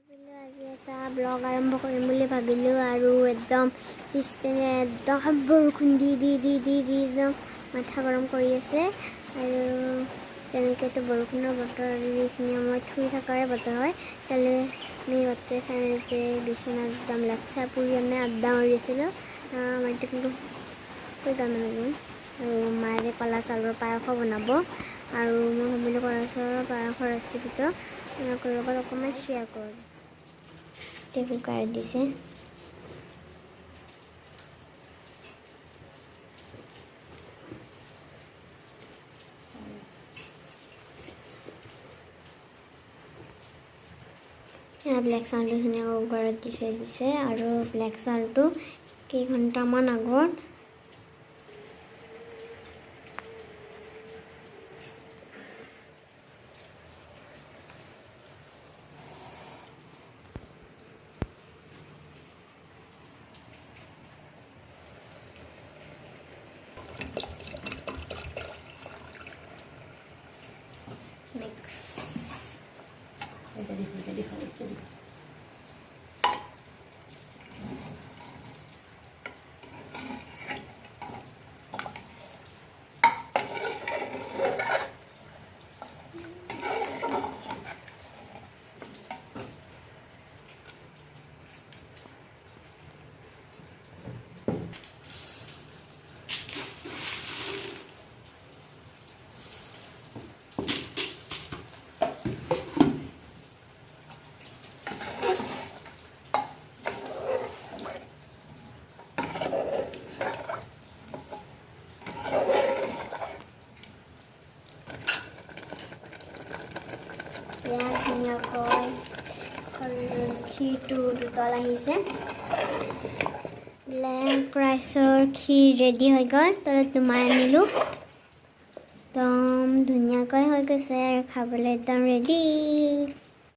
আজি এটা ব্লগ আৰম্ভ কৰিম বুলি ভাবিলোঁ আৰু একদম পিছপিনে একদম বৰষুণ দি একদম মাথা গৰম কৰি আছে আৰু তেনেকৈতো বৰষুণৰ বতৰ আৰু এইখিনি সময়ত শুই থকাৰে বতৰ হয় তালে আমি গোটেই ফেমিলিতে বিচনাত একদম লেপচা পুৰি আমি আড্ডা মাৰি আছিলোঁ মাইটো কিন্তু কৈ গান নালাগে আৰু মায়ে কলা চাউলৰ পায়স বনাব আৰু মই ভাবিলোঁ কলা চাউলৰ পায়সৰ ৰেচিপিটো আপোনালোকৰ লগত অকণমান শ্বেয়াৰ কৰোঁ কুকাৰ দিছে ব্লেক চাউলটো ধুনীয়াকৈ কুকাৰত দিছে আৰু ব্লেক চাউলটো কেইঘণ্টামান আগত ধুনীয়াকৈ ক্ষীৰটো দুতল আহিছে ব্লেক ৰাইচৰ ক্ষীৰ ৰেডি হৈ গ'ল তলত নমাই আনিলোঁ একদম ধুনীয়াকৈ হৈ গৈছে আৰু খাবলৈ একদম ৰেডি